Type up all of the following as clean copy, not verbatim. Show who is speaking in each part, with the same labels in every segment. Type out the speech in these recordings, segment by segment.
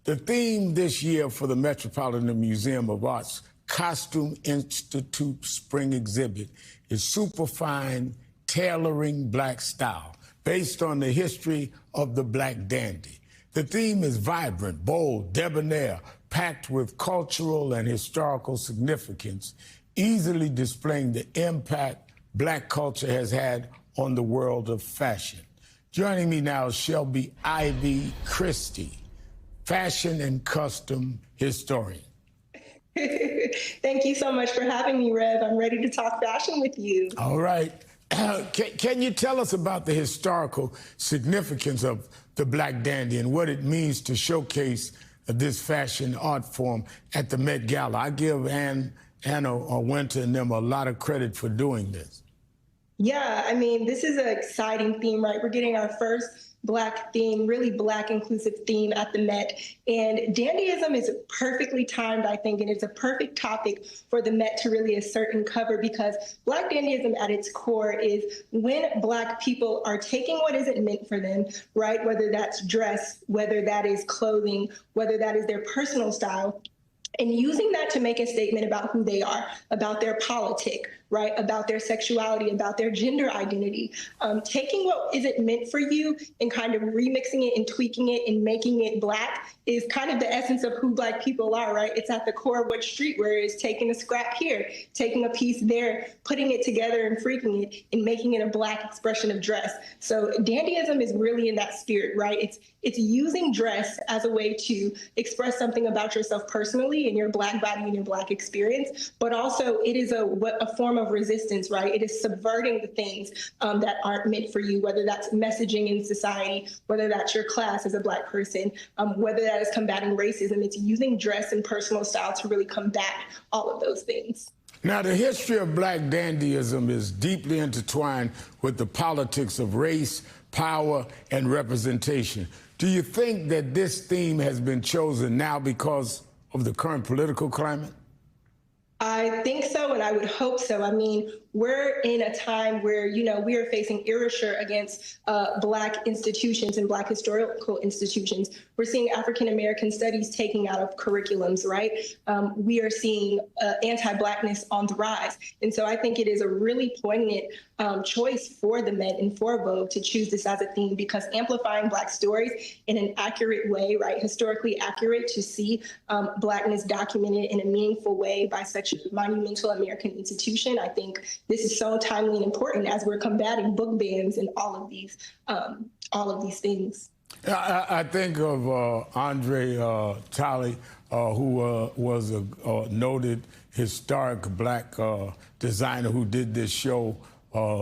Speaker 1: The theme this year for the Metropolitan Museum of Art's Costume Institute Spring Exhibit is Superfine Tailoring Black Style, based on the history of the Black dandy. The theme is vibrant, bold, debonair, packed with cultural and historical significance, easily displaying the impact Black culture has had on the world of fashion. Joining me now is Shelby Ivy Christie, fashion and custom historian.
Speaker 2: Thank you so much for having me, Rev. I'm ready to talk fashion with you.
Speaker 1: All right. Can you tell us about the historical significance of the Black dandy and what it means to showcase this fashion art form at the Met Gala? I give Anna Wintour and them a lot of credit for doing this.
Speaker 2: Yeah, I mean, this is an exciting theme, right? We're getting our first Black theme, really Black inclusive theme at the Met. And dandyism is perfectly timed, I think, and it's a perfect topic for the Met to really assert and cover, because Black dandyism at its core is when Black people are taking what isn't meant for them, right? Whether that's dress, whether that is clothing, whether that is their personal style, and using that to make a statement about who they are, about their politic, right, about their sexuality, about their gender identity, taking what isn't meant for you and kind of remixing it and tweaking it and making it Black is kind of the essence of who Black people are, right? It's at the core of what streetwear is, taking a scrap here, taking a piece there, putting it together and freaking it and making it a Black expression of dress. So dandyism is really in that spirit, right? It's using dress as a way to express something about yourself personally and your Black body and your Black experience, but also it is a form of resistance, right? It is subverting the things that aren't meant for you, whether that's messaging in society, whether that's your class as a Black person, whether that is combating racism. It's using dress and personal style to really combat all of those things.
Speaker 1: Now, the history of Black dandyism is deeply intertwined with the politics of race, power, and representation. Do you think that this theme has been chosen now because of the current political climate?
Speaker 2: I think so, and I would hope so. I mean, we're in a time where, you know, we are facing erasure against Black institutions and Black historical institutions. We're seeing African-American studies taking out of curriculums, right? We are seeing anti-Blackness on the rise. And so I think it is a really poignant choice for the Met and for Vogue to choose this as a theme, because amplifying Black stories in an accurate way, right, historically accurate, to see Blackness documented in a meaningful way by such a monumental American institution, I think this is so timely and important as we're combating book bans and all of these things.
Speaker 1: I think of Andre Talley, who was a noted historic Black designer who did this show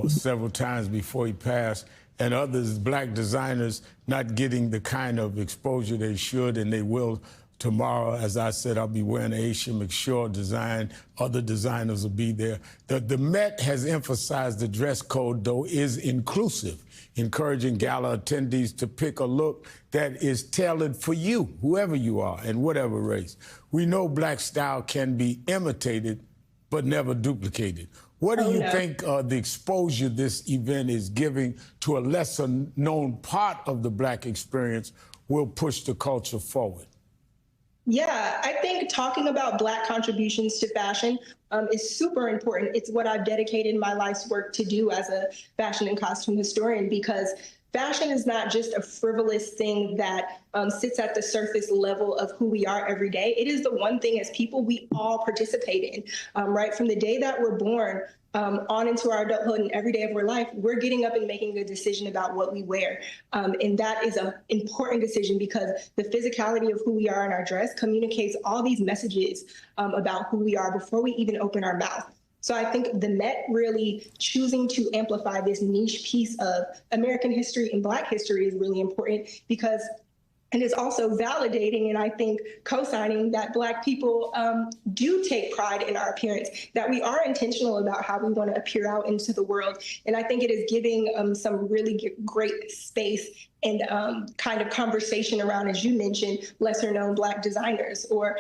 Speaker 1: several times before he passed, and others, Black designers, not getting the kind of exposure they should and they will. Tomorrow, as I said, I'll be wearing Aisha McShaw design. Other designers will be there. The Met has emphasized the dress code, though, is inclusive, encouraging gala attendees to pick a look that is tailored for you, whoever you are and whatever race. We know Black style can be imitated, but never duplicated. What do you think the exposure this event is giving to a lesser known part of the Black experience will push the culture forward?
Speaker 2: Yeah, I think talking about Black contributions to fashion is super important. It's what I've dedicated my life's work to do as a fashion and costume historian, because fashion is not just a frivolous thing that sits at the surface level of who we are every day. It is the one thing as people we all participate in, right? From the day that we're born on into our adulthood and every day of our life, we're getting up and making a decision about what we wear. And that is an important decision, because the physicality of who we are in our dress communicates all these messages about who we are before we even open our mouth. So I think the Met really choosing to amplify this niche piece of American history and Black history is really important, because and it's also validating and I think co-signing that Black people do take pride in our appearance, that we are intentional about how we want to appear out into the world. And I think it is giving some really great space and kind of conversation around, as you mentioned, lesser known Black designers or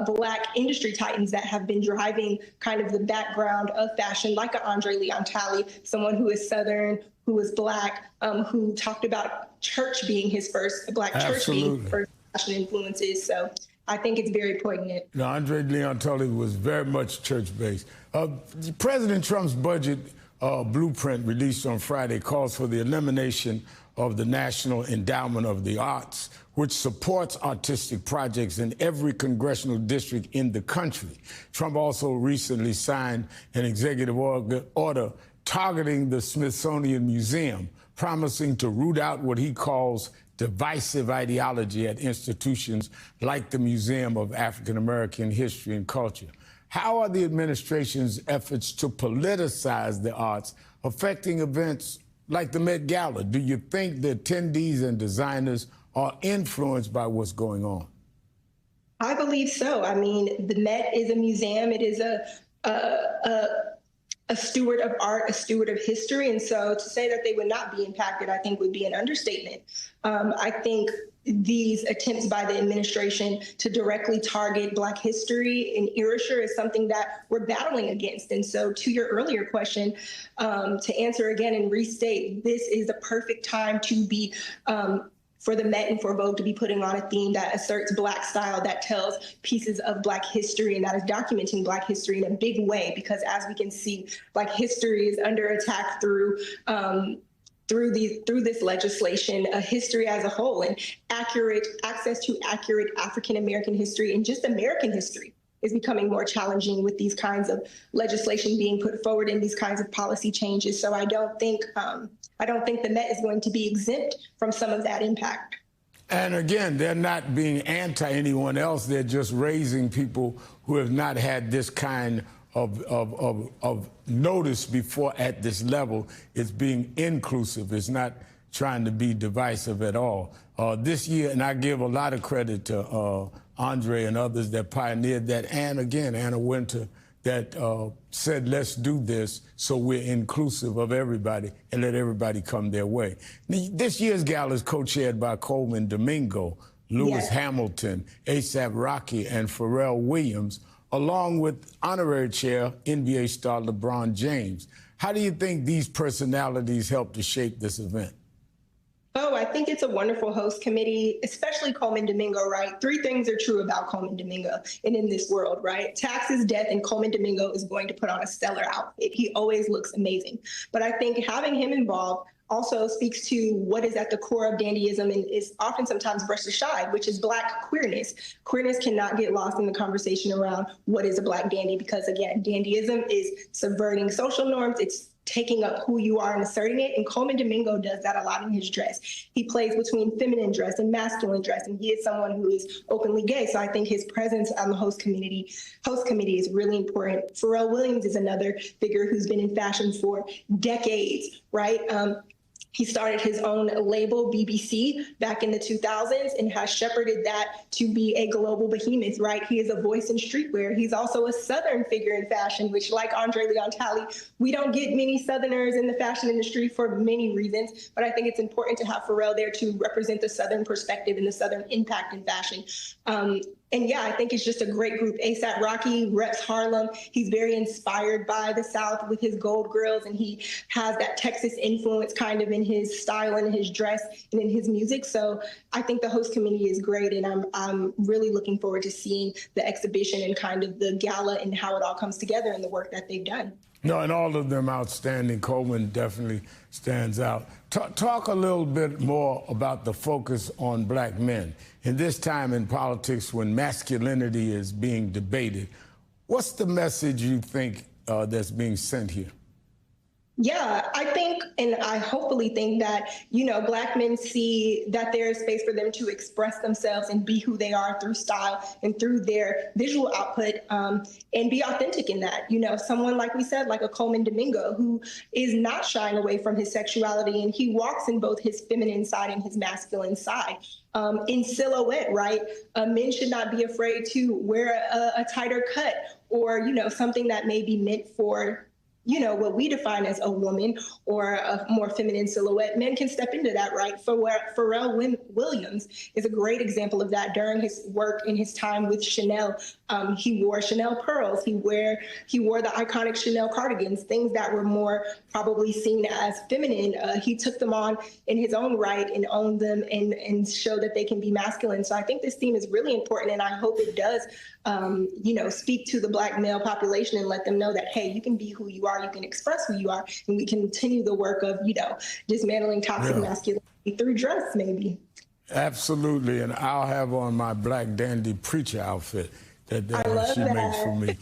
Speaker 2: Black industry titans that have been driving kind of the background of fashion, like a Andre Leon Talley, someone who is Southern, who is Black, who talked about church being his first, Black church being his first fashion influences. So I think it's very poignant.
Speaker 1: Now, Andre Leon Tully was very much church-based. President Trump's budget blueprint released on Friday calls for the elimination of the National Endowment of the Arts, which supports artistic projects in every congressional district in the country. Trump also recently signed an executive order targeting the Smithsonian Museum, promising to root out what he calls divisive ideology at institutions like the Museum of African American History and Culture. How are the administration's efforts to politicize the arts affecting events like the Met Gala? Do you think the attendees and designers are influenced by what's going on?
Speaker 2: I believe so. I mean, the Met is a museum. It is a steward of art, a steward of history. And so to say that they would not be impacted, I think would be an understatement. I think these attempts by the administration to directly target Black history and erasure is something that we're battling against. And so to your earlier question, to answer again and restate, this is the perfect time to be for the Met and for Vogue to be putting on a theme that asserts Black style, that tells pieces of Black history, and that is documenting Black history in a big way, because as we can see, Black history is under attack through this legislation, history as a whole, and access to accurate African American history and just American history is becoming more challenging with these kinds of legislation being put forward and these kinds of policy changes. So I don't think the Met is going to be exempt from some of that impact.
Speaker 1: And again, they're not being anti anyone else. They're just raising people who have not had this kind of notice before at this level. It's being inclusive. It's not trying to be divisive at all. This year, and I give a lot of credit to Andre and others that pioneered that, and again, Anna Wintour, that said, let's do this so we're inclusive of everybody and let everybody come their way. This year's gala is co-chaired by Coleman Domingo, Lewis Hamilton, A$AP Rocky, and Pharrell Williams, along with honorary chair NBA star LeBron James. How do you think these personalities help to shape this event?
Speaker 2: Oh, I think it's a wonderful host committee, especially Coleman Domingo, right? Three things are true about Coleman Domingo and in this world, right? Taxes, death, and Coleman Domingo is going to put on a stellar outfit. He always looks amazing. But I think having him involved also speaks to what is at the core of dandyism and is often sometimes brushed aside, which is Black queerness. Queerness cannot get lost in the conversation around what is a Black dandy, because again, dandyism is subverting social norms. It's taking up who you are and asserting it. And Coleman Domingo does that a lot in his dress. He plays between feminine dress and masculine dress, and he is someone who is openly gay. So I think his presence on the host committee is really important. Pharrell Williams is another figure who's been in fashion for decades, right? He started his own label, BBC, back in the 2000s and has shepherded that to be a global behemoth, right? He is a voice in streetwear. He's also a Southern figure in fashion, which, like Andre Leon Talley, we don't get many Southerners in the fashion industry for many reasons, but I think it's important to have Pharrell there to represent the Southern perspective and the Southern impact in fashion. And yeah, I think it's just a great group. A$AP Rocky reps Harlem. He's very inspired by the South with his gold grills, and he has that Texas influence kind of in his style and his dress and in his music. So I think the host committee is great, and I'm really looking forward to seeing the exhibition and kind of the gala and how it all comes together and the work that they've done.
Speaker 1: No, and all of them outstanding. Coleman definitely stands out. Talk a little bit more about the focus on Black men. In this time in politics when masculinity is being debated, what's the message you think that's being sent here?
Speaker 2: Yeah, I think, and I hopefully think that, Black men see that there is space for them to express themselves and be who they are through style and through their visual output, and be authentic in that. Someone, like we said, like a Coleman Domingo, who is not shying away from his sexuality, and he walks in both his feminine side and his masculine side. In silhouette, right? Men should not be afraid to wear a tighter cut or, something that may be meant for what we define as a woman or a more feminine silhouette, men can step into that, right? Pharrell Williams is a great example of that. During his work in his time with Chanel, he wore Chanel pearls. He wore the iconic Chanel cardigans, things that were more probably seen as feminine. He took them on in his own right and owned them and showed that they can be masculine. So I think this theme is really important, and I hope it does speak to the Black male population and let them know that, hey, you can be who you are, you can express who you are, and we continue the work of, dismantling toxic masculinity through dress, maybe.
Speaker 1: Absolutely, and I'll have on my Black Dandy preacher outfit that she makes for me.